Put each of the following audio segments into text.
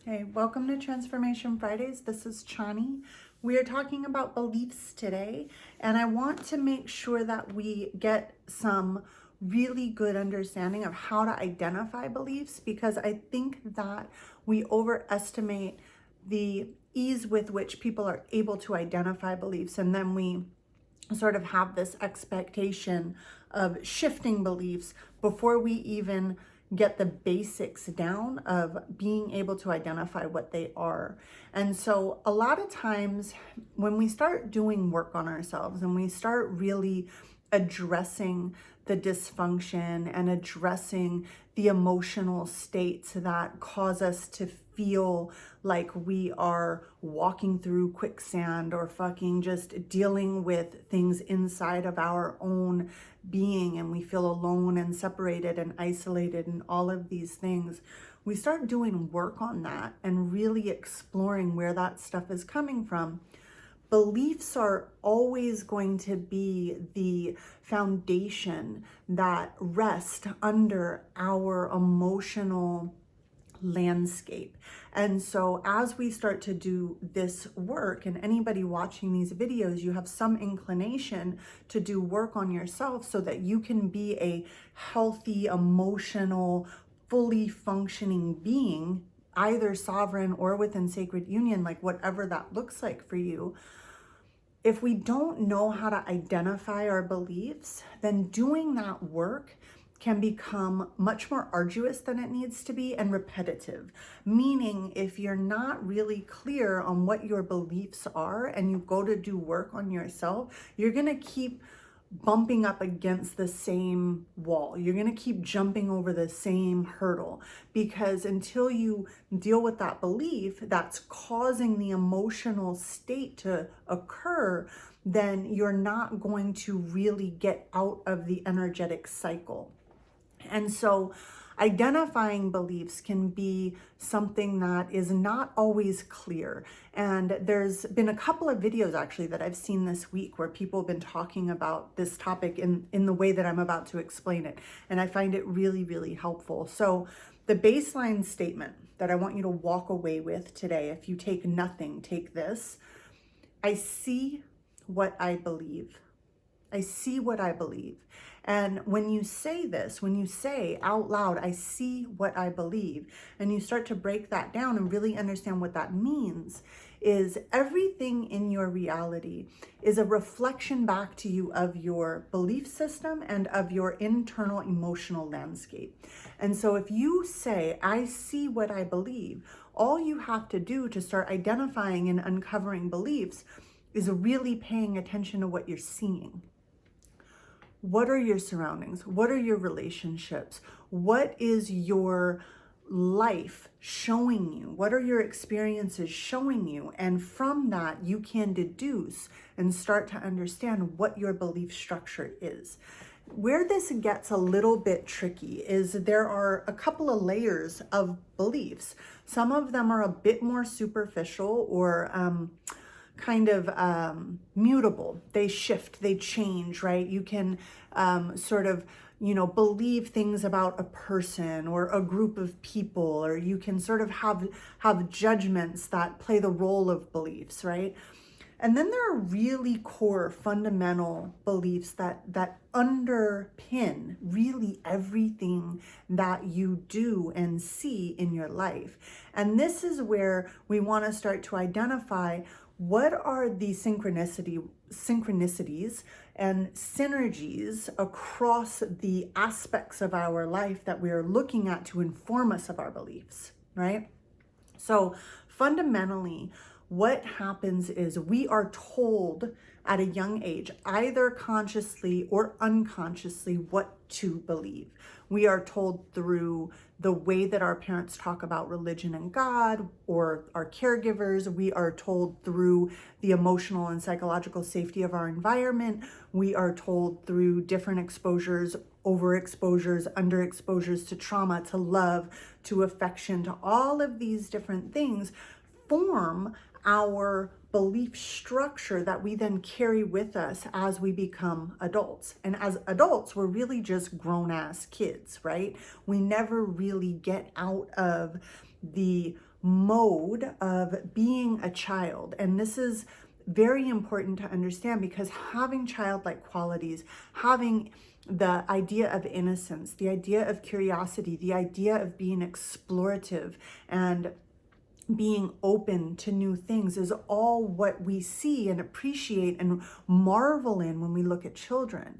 Hey, welcome to Transformation Fridays. This is Chani. We are talking about beliefs today, and I want to make sure that we get some really good understanding of how to identify beliefs, because I think that we overestimate the ease with which people are able to identify beliefs, and then we sort of have this expectation of shifting beliefs before we even get the basics down of being able to identify what they are. And so a lot of times when we start doing work on ourselves and we start really addressing the dysfunction and addressing the emotional states that cause us to feel like we are walking through quicksand or fucking just dealing with things inside of our own being, and we feel alone and separated and isolated and all of these things, we start doing work on that and really exploring where that stuff is coming from. Beliefs are always going to be the foundation that rest under our emotional landscape. And so as we start to do this work, and anybody watching these videos, you have some inclination to do work on yourself so that you can be a healthy, emotional, fully functioning being, either sovereign or within sacred union, like whatever that looks like for you. If we don't know how to identify our beliefs, then doing that work can become much more arduous than it needs to be and repetitive. Meaning, if you're not really clear on what your beliefs are and you go to do work on yourself, you're gonna keep bumping up against the same wall. You're going to keep jumping over the same hurdle, because until you deal with that belief that's causing the emotional state to occur, then you're not going to really get out of the energetic cycle. And so identifying beliefs can be something that is not always clear. And there's been a couple of videos actually that I've seen this week where people have been talking about this topic in the way that I'm about to explain it. And I find it really, really helpful. So the baseline statement that I want you to walk away with today, if you take nothing, take this: I see what I believe. I see what I believe. And when you say this, when you say out loud, I see what I believe, and you start to break that down and really understand what that means, is everything in your reality is a reflection back to you of your belief system and of your internal emotional landscape. And so if you say, I see what I believe, all you have to do to start identifying and uncovering beliefs is really paying attention to what you're seeing. What are your surroundings? What are your relationships? What is your life showing you? What are your experiences showing you? And from that, you can deduce and start to understand what your belief structure is. Where this gets a little bit tricky is there are a couple of layers of beliefs. Some of them are a bit more superficial or kind of mutable. They shift, they change, right? You can sort of, believe things about a person or a group of people, or you can sort of have judgments that play the role of beliefs, right? And then there are really core fundamental beliefs that underpin really everything that you do and see in your life. And this is where we want to start to identify what are the synchronicities and synergies across the aspects of our life that we are looking at to inform us of our beliefs, right? So fundamentally, what happens is we are told at a young age, either consciously or unconsciously, what to believe. We are told through the way that our parents talk about religion and God, or our caregivers. We are told through the emotional and psychological safety of our environment. We are told through different exposures, overexposures, underexposures to trauma, to love, to affection, to all of these different things form our belief structure that we then carry with us as we become adults. And as adults, we're really just grown-ass kids, right? We never really get out of the mode of being a child. And this is very important to understand, because having childlike qualities, having the idea of innocence, the idea of curiosity, the idea of being explorative and being open to new things is all what we see and appreciate and marvel in when we look at children.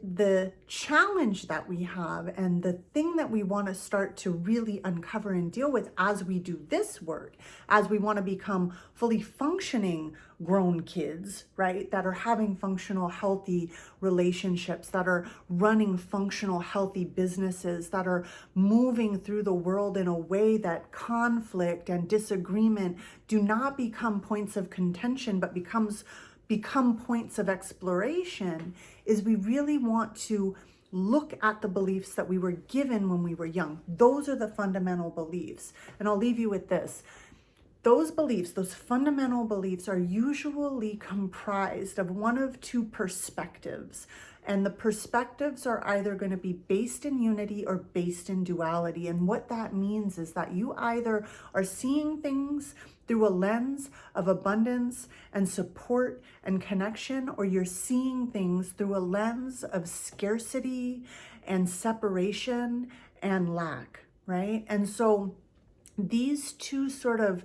The challenge that we have, and the thing that we want to start to really uncover and deal with as we do this work, as we want to become fully functioning grown kids, right, that are having functional, healthy relationships, that are running functional, healthy businesses, that are moving through the world in a way that conflict and disagreement do not become points of contention, but become points of exploration, is we really want to look at the beliefs that we were given when we were young. Those are the fundamental beliefs. And I'll leave you with this. Those beliefs, those fundamental beliefs, are usually comprised of one of two perspectives. And the perspectives are either going to be based in unity or based in duality. And what that means is that you either are seeing things through a lens of abundance and support and connection, or you're seeing things through a lens of scarcity and separation and lack, right? And so these two sort of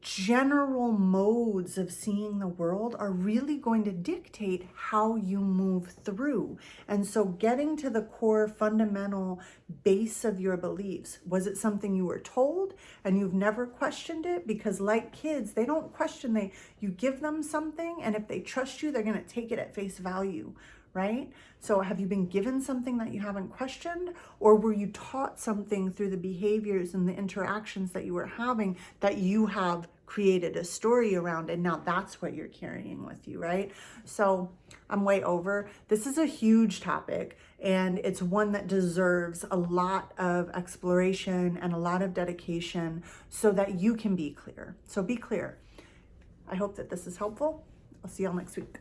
general modes of seeing the world are really going to dictate how you move through. And so getting to the core fundamental base of your beliefs, was it something you were told and you've never questioned it? Because like kids, they don't question, you give them something, and if they trust you, they're going to take it at face value, right? So have you been given something that you haven't questioned, or were you taught something through the behaviors and the interactions that you were having that you have created a story around, and now that's what you're carrying with you, right? So I'm way over. This is a huge topic, and it's one that deserves a lot of exploration and a lot of dedication so that you can be clear. So be clear. I hope that this is helpful. I'll see y'all next week.